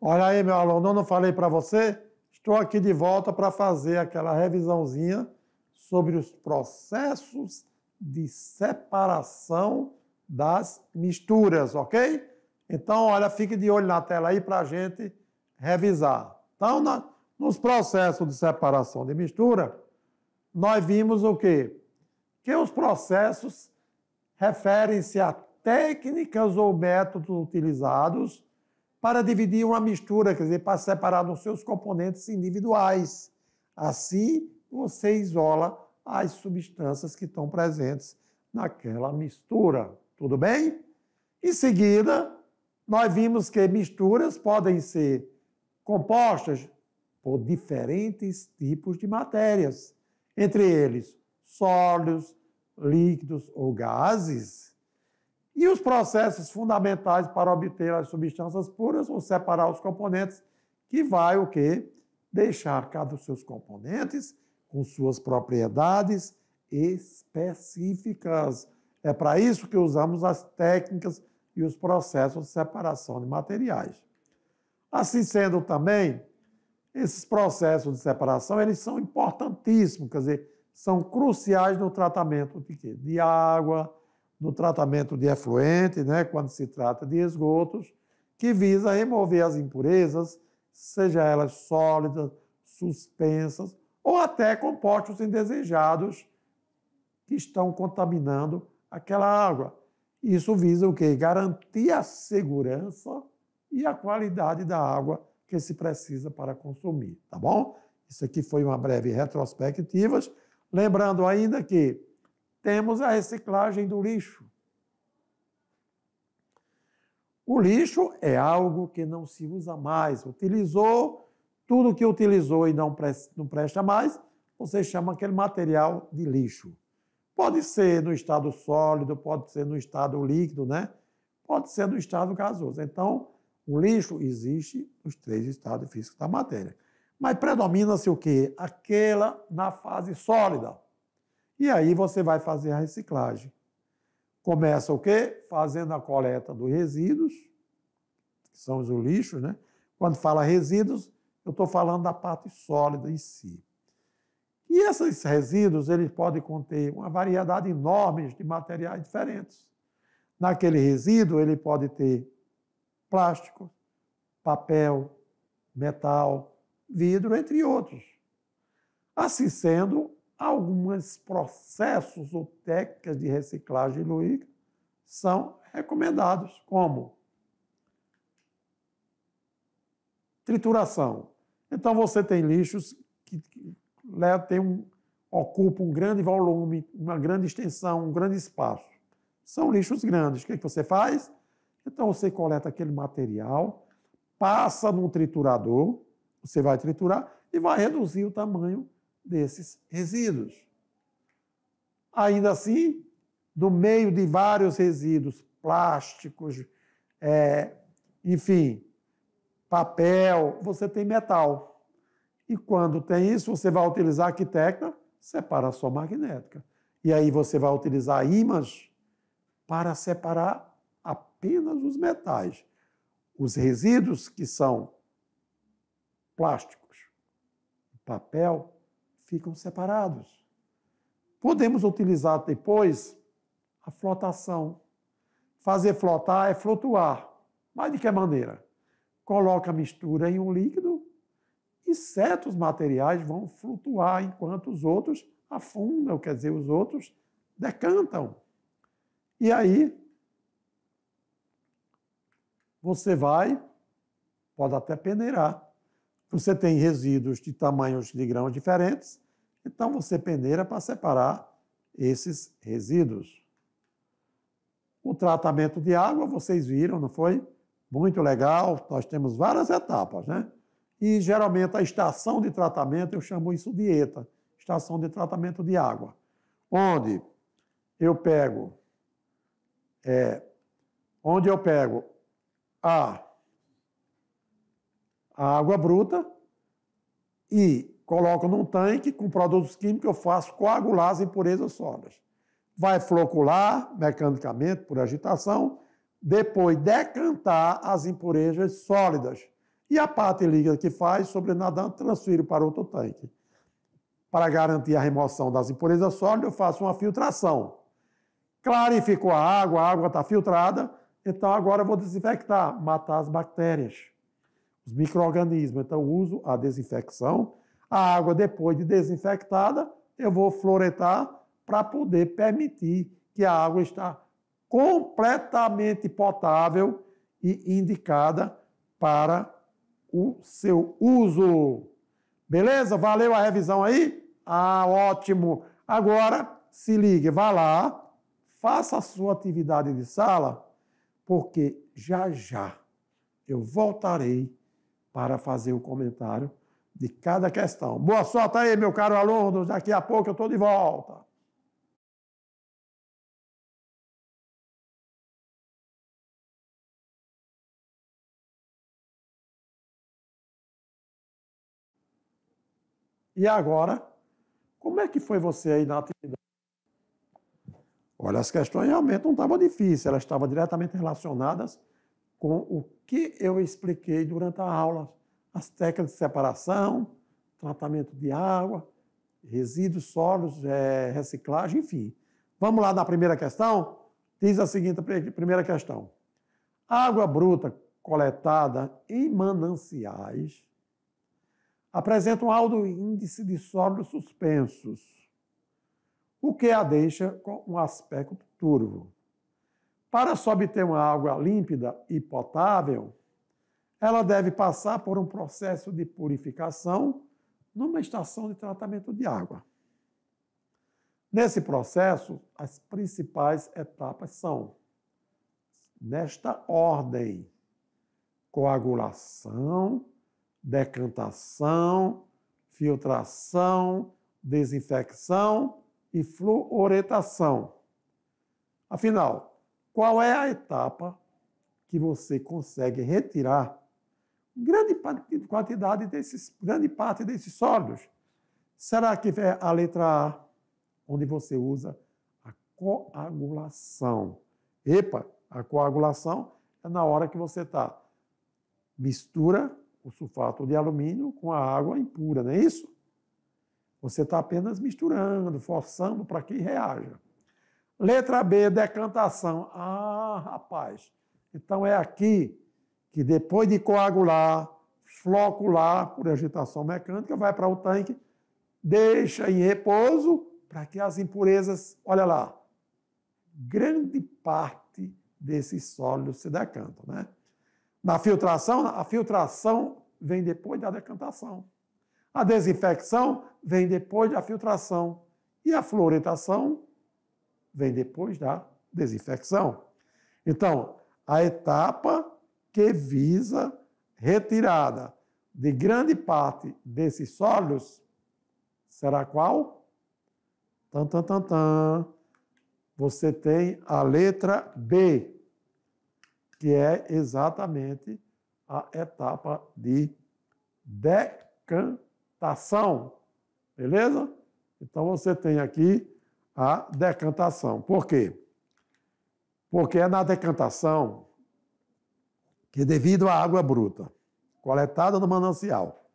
Olha aí, meu aluno, eu não falei para você? Estou aqui de volta para fazer aquela revisãozinha sobre os processos de separação das misturas, ok? Então, olha, fique de olho na tela aí para a gente revisar. Então, nos processos de separação de mistura, nós vimos o quê? Que os processos referem-se a técnicas ou métodos utilizados para dividir uma mistura, quer dizer, para separar nos seus componentes individuais. Assim, você isola as substâncias que estão presentes naquela mistura. Tudo bem? Em seguida, nós vimos que misturas podem ser compostas por diferentes tipos de matérias, entre eles sólidos, líquidos ou gases. E os processos fundamentais para obter as substâncias puras ou separar os componentes, que vai o quê? Deixar cada um dos seus componentes com suas propriedades específicas. É para isso que usamos as técnicas e os processos de separação de materiais. Assim sendo também, esses processos de separação, eles são importantíssimos, quer dizer, são cruciais no tratamento de quê? De água, no tratamento de efluente, né, quando se trata de esgotos, que visa remover as impurezas, seja elas sólidas, suspensas, ou até compostos indesejados que estão contaminando aquela água. Isso visa o quê? Garantir a segurança e a qualidade da água que se precisa para consumir, tá bom? Isso aqui foi uma breve retrospectiva, lembrando ainda que temos a reciclagem do lixo. O lixo é algo que não se usa mais. Utilizou, tudo que utilizou e não presta mais, você chama aquele material de lixo. Pode ser no estado sólido, pode ser no estado líquido, né? Pode ser no estado gasoso. Então, o lixo existe nos 3 estados físicos da matéria. Mas predomina-se o quê? Aquela na fase sólida. E aí você vai fazer a reciclagem. Começa o quê? Fazendo a coleta dos resíduos, que são os lixos, né? Quando fala resíduos, eu estou falando da parte sólida em si. E esses resíduos, eles podem conter uma variedade enorme de materiais diferentes. Naquele resíduo, ele pode ter plástico, papel, metal, vidro, entre outros. Assim sendo, alguns processos ou técnicas de reciclagem líquida são recomendados, como trituração. Então, você tem lixos que ocupam um grande volume, uma grande extensão, um grande espaço. São lixos grandes. O que você faz? Então, você coleta aquele material, passa num triturador, você vai triturar e vai reduzir o tamanho desses resíduos. Ainda assim, no meio de vários resíduos plásticos, enfim, papel, você tem metal. E quando tem isso, você vai utilizar que técnica? Separação magnética. E aí você vai utilizar ímãs para separar apenas os metais. Os resíduos que são plásticos, papel, ficam separados. Podemos utilizar depois a flotação. Fazer flotar é flutuar. Mas de que maneira? Coloca a mistura em um líquido e certos materiais vão flutuar enquanto os outros afundam, quer dizer, os outros decantam. E aí, você pode até peneirar. Você tem resíduos de tamanhos de grãos diferentes, então você peneira para separar esses resíduos. O tratamento de água, vocês viram, não foi? Muito legal, nós temos várias etapas, né? E, geralmente, a estação de tratamento, eu chamo isso de ETA, estação de tratamento de água, onde eu pego a água bruta e coloco num tanque com produtos químicos, eu faço coagular as impurezas sólidas. Vai flocular mecanicamente por agitação, depois decantar as impurezas sólidas. E a parte líquida que faz, sobrenadando, transfiro para outro tanque. Para garantir a remoção das impurezas sólidas, eu faço uma filtração. Clarificou a água está filtrada, então agora eu vou desinfectar, matar as bactérias, os micro-organismos. Então eu uso a desinfecção. A água, depois de desinfectada, eu vou fluoretar para poder permitir que a água está completamente potável e indicada para o seu uso. Beleza? Valeu a revisão aí? Ah, ótimo! Agora, se ligue, vá lá, faça a sua atividade de sala, porque já já eu voltarei para fazer o comentário de cada questão. Boa sorte aí, meu caro aluno, daqui a pouco eu estou de volta. E agora, como é que foi você aí na atividade? Olha, as questões realmente não estavam difíceis, elas estavam diretamente relacionadas com o que eu expliquei durante a aula. As técnicas de separação, tratamento de água, resíduos sólidos, reciclagem, enfim. Vamos lá na primeira questão? Diz a seguinte primeira questão. Água bruta coletada em mananciais apresenta um alto índice de sólidos suspensos, o que a deixa com um aspecto turvo. Para se obter uma água límpida e potável, ela deve passar por um processo de purificação numa estação de tratamento de água. Nesse processo, as principais etapas são, nesta ordem, coagulação, decantação, filtração, desinfecção e fluoretação. Afinal, qual é a etapa que você consegue retirar grande parte desses sólidos? Será que é a letra A, onde você usa a coagulação? Epa, a coagulação é na hora que você mistura o sulfato de alumínio com a água impura, não é isso? Você está apenas misturando, forçando para que reaja. Letra B, decantação. Ah, rapaz, então é aqui que depois de coagular, flocular por agitação mecânica, vai para o tanque, deixa em repouso para que as impurezas, olha lá, grande parte desses sólidos se decantam, né? Na filtração, a filtração vem depois da decantação. A desinfecção vem depois da filtração. E a fluoretação vem depois da desinfecção. Então, a etapa que visa retirada de grande parte desses sólidos será qual? Você tem a letra B, que é exatamente a etapa de decantação. Beleza? Então, você tem aqui a decantação. Por quê? Porque é na decantação que, devido à água bruta coletada no manancial,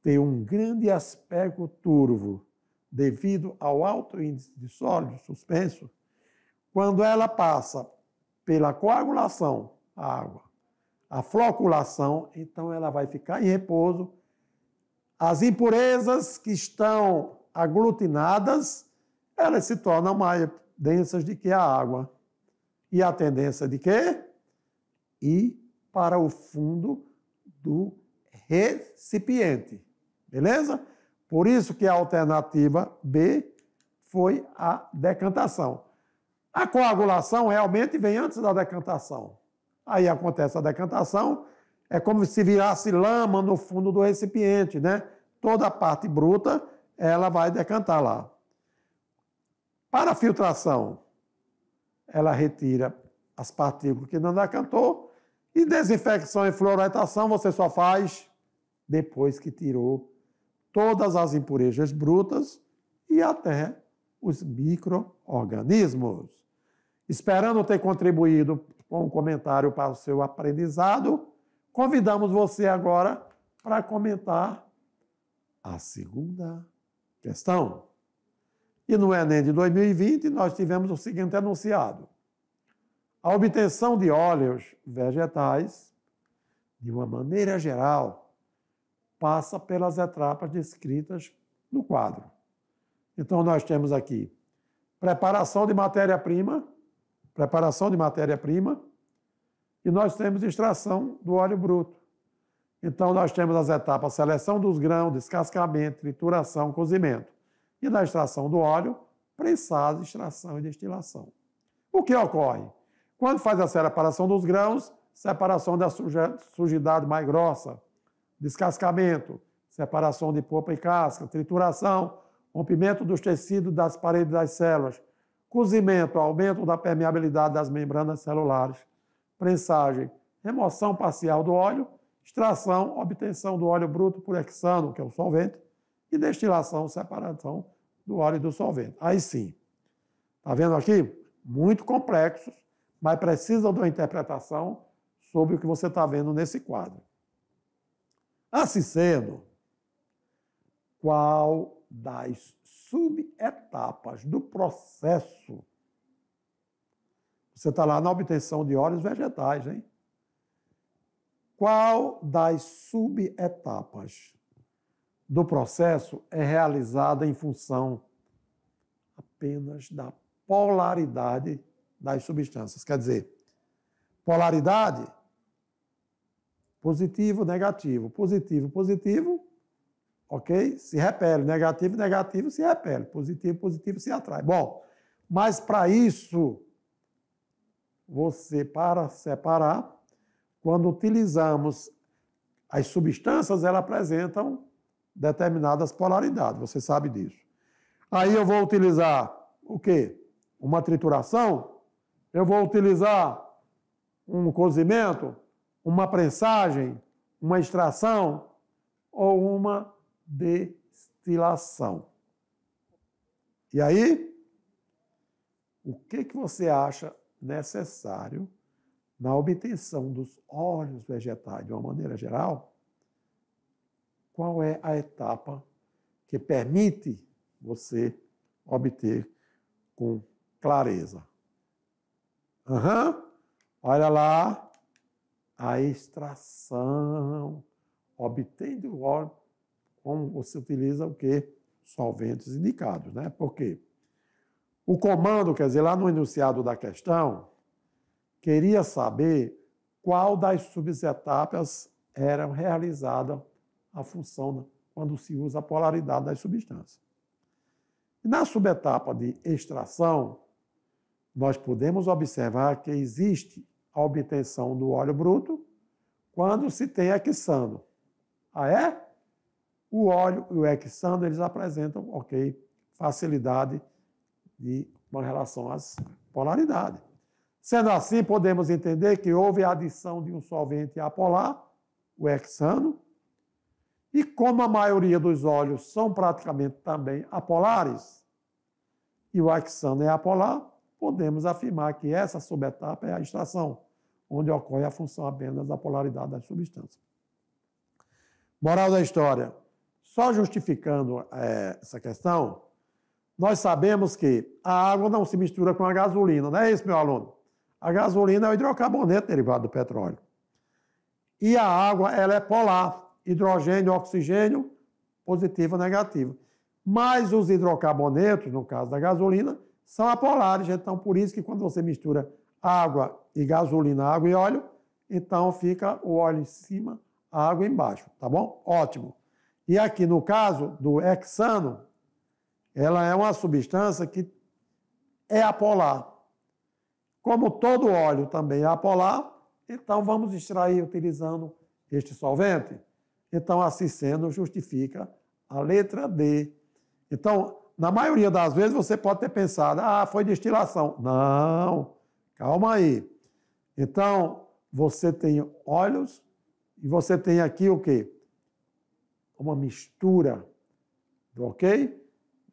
tem um grande aspecto turvo devido ao alto índice de sólido suspenso, quando ela passa pela coagulação, a água, a floculação, então ela vai ficar em repouso. As impurezas que estão aglutinadas, elas se tornam mais densas do que a água. E a tendência de quê? Ir para o fundo do recipiente. Beleza? Por isso que a alternativa B foi a decantação. A coagulação realmente vem antes da decantação. Aí acontece a decantação, é como se virasse lama no fundo do recipiente, né? Toda a parte bruta, ela vai decantar lá. Para a filtração, ela retira as partículas que não decantou, e desinfecção e fluoretação você só faz depois que tirou todas as impurezas brutas e até os micro-organismos. Esperando ter contribuído com um comentário para o seu aprendizado, Convidamos você agora para comentar a segunda questão. E no Enem de 2020, nós tivemos o seguinte enunciado: a obtenção de óleos vegetais, de uma maneira geral, passa pelas etapas descritas no quadro. Então, nós temos aqui preparação de matéria-prima, e nós temos extração do óleo bruto. Então, nós temos as etapas seleção dos grãos, descascamento, trituração, cozimento. E na extração do óleo, prensado, extração e destilação. O que ocorre? Quando faz a separação dos grãos, separação da sujidade mais grossa, descascamento, separação de polpa e casca, trituração, rompimento dos tecidos das paredes das células, cozimento, aumento da permeabilidade das membranas celulares, prensagem, remoção parcial do óleo, extração, obtenção do óleo bruto por hexano, que é o solvente, e destilação, separação do óleo e do solvente. Aí sim, está vendo aqui? Muito complexos, mas precisam de uma interpretação sobre o que você está vendo nesse quadro. Assim sendo, qual das subetapas do processo, você está lá na obtenção de óleos vegetais, hein? Qual das subetapas do processo é realizada em função apenas da polaridade das substâncias? Quer dizer, polaridade, positivo, negativo, positivo, positivo, ok? Se repele, negativo, negativo, se repele, positivo, positivo, se atrai. Bom, mas para isso, você, para separar, quando utilizamos as substâncias, elas apresentam determinadas polaridades, você sabe disso. Aí eu vou utilizar o quê? Uma trituração? Eu vou utilizar um cozimento, uma prensagem, uma extração ou uma destilação. E aí, o que você acha necessário na obtenção dos óleos vegetais, de uma maneira geral? Qual é a etapa que permite você obter com clareza? Olha lá, a extração. Obtendo o óleo, como você utiliza o quê? Solventes indicados, né? Por quê? O comando, quer dizer, lá no enunciado da questão, queria saber qual das subetapas eram realizadas a função quando se usa a polaridade das substâncias. E na subetapa de extração, nós podemos observar que existe a obtenção do óleo bruto quando se tem hexano. Ah, é? O óleo e o hexano, eles apresentam, ok, facilidade com relação às polaridades. Sendo assim, podemos entender que houve a adição de um solvente apolar, o hexano, e como a maioria dos óleos são praticamente também apolares, e o hexano é apolar, podemos afirmar que essa subetapa é a extração, onde ocorre a função apenas da polaridade das substâncias. Moral da história. Só justificando essa questão, nós sabemos que a água não se mistura com a gasolina, não é isso, meu aluno? A gasolina é o hidrocarboneto derivado do petróleo. E a água, ela é polar, hidrogênio, oxigênio, positivo ou negativo. Mas os hidrocarbonetos, no caso da gasolina, são apolares. Então, por isso que quando você mistura água e gasolina, água e óleo, então fica o óleo em cima, a água embaixo, tá bom? Ótimo. E aqui, no caso do hexano, ela é uma substância que é apolar. Como todo óleo também é apolar, então vamos extrair utilizando este solvente. Então, assim sendo, justifica a letra D. Então, na maioria das vezes, você pode ter pensado, foi destilação. Não, calma aí. Então, você tem óleos e você tem aqui o quê? Uma mistura, ok?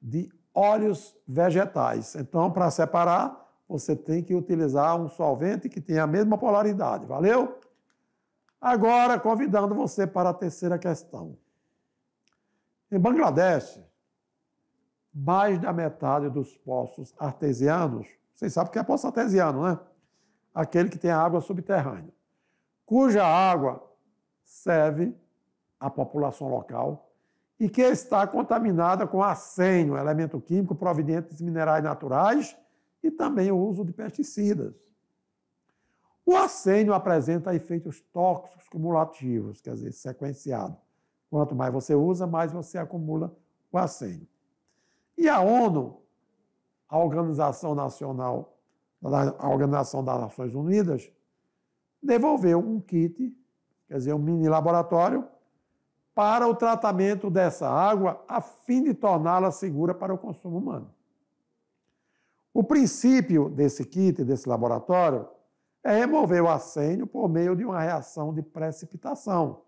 De óleos vegetais. Então, para separar, você tem que utilizar um solvente que tenha a mesma polaridade. Valeu? Agora, convidando você para a terceira questão. Em Bangladesh, mais da metade dos poços artesianos, vocês sabem o que é poço artesiano, né? Aquele que tem água subterrânea, cuja água serve à população local e que está contaminada com arsênio, elemento químico proveniente de minerais naturais e também o uso de pesticidas. O arsênio apresenta efeitos tóxicos cumulativos, quer dizer, sequenciado. Quanto mais você usa, mais você acumula o arsênio. E a ONU, a Organização das Nações Unidas, devolveu um kit, quer dizer, um mini laboratório, para o tratamento dessa água, a fim de torná-la segura para o consumo humano. O princípio desse kit, desse laboratório, é remover o arsênio por meio de uma reação de precipitação.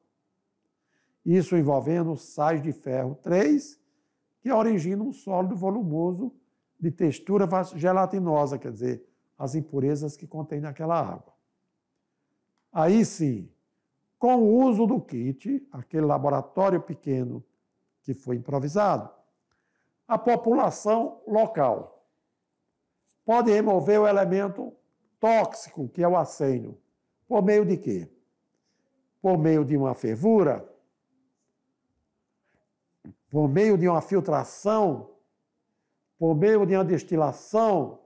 Isso envolvendo sais de ferro 3, que originam um sólido volumoso de textura gelatinosa, quer dizer, as impurezas que contém naquela água. Aí sim, com o uso do kit, aquele laboratório pequeno que foi improvisado, a população local pode remover o elemento tóxico, que é o arsênio, por meio de quê? Por meio de uma fervura, por meio de uma filtração, por meio de uma destilação,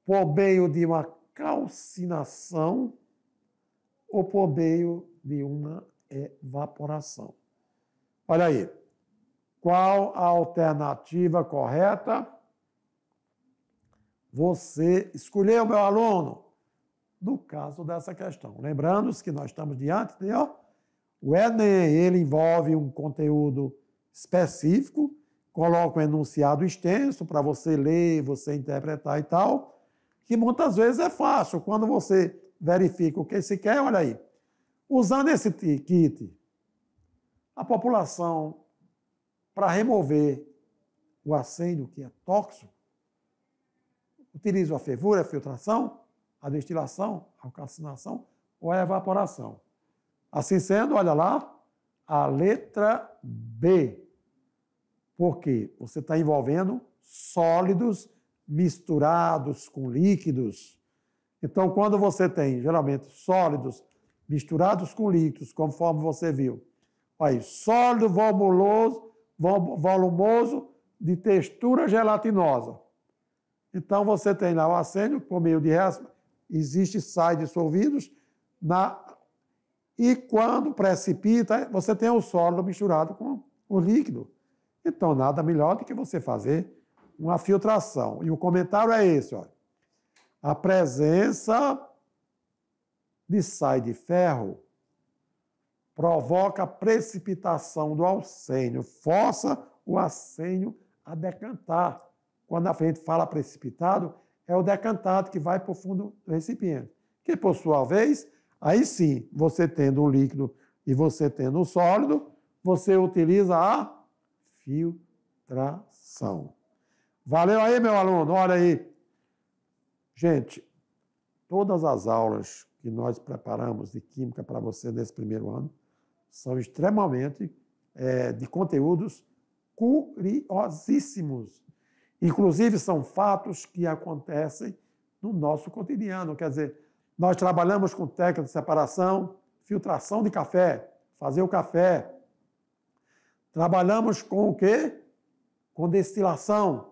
por meio de uma calcinação ou por meio de uma evaporação. Olha aí, qual a alternativa correta? Você escolheu, meu aluno, no caso dessa questão. Lembrando que nós estamos diante de o Enem, ele envolve um conteúdo específico, coloca um enunciado extenso para você ler, você interpretar e tal, que muitas vezes é fácil. Quando você verifica o que se quer, olha aí, usando esse kit, a população, para remover o arsênio, que é tóxico, utiliza a fervura, a filtração, a destilação, a calcinação ou a evaporação. Assim sendo, olha lá, a letra B. Porque você está envolvendo sólidos misturados com líquidos. Então, quando você tem, geralmente, sólidos misturados com líquidos, conforme você viu, aí, sólido volumoso de textura gelatinosa. Então, você tem lá o arsênio, por meio de reação, existe sais dissolvidos, e quando precipita, você tem o sólido misturado com o líquido. Então, nada melhor do que você fazer uma filtração. E o comentário é esse, olha. A presença de sais de ferro provoca precipitação do arsênio, força o arsênio a decantar. Quando a gente fala precipitado, é o decantado que vai para o fundo do recipiente. Que, por sua vez, aí sim, você tendo o líquido e você tendo o sólido, você utiliza a filtração. Valeu aí, meu aluno? Olha aí. Gente, todas as aulas que nós preparamos de Química para você nesse primeiro ano são extremamente de conteúdos curiosíssimos. Inclusive, são fatos que acontecem no nosso cotidiano. Quer dizer, nós trabalhamos com técnica de separação, filtração de café, fazer o café. Trabalhamos com o quê? Com destilação.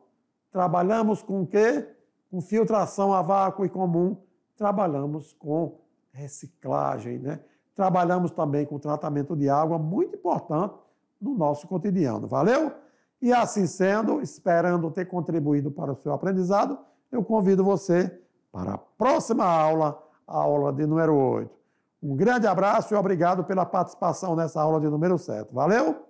Trabalhamos com o quê? Com filtração a vácuo e comum. Trabalhamos com reciclagem, né? Trabalhamos também com tratamento de água, muito importante no nosso cotidiano. Valeu? E assim sendo, esperando ter contribuído para o seu aprendizado, eu convido você para a próxima aula, a aula de número 8. Um grande abraço e obrigado pela participação nessa aula de número 7. Valeu?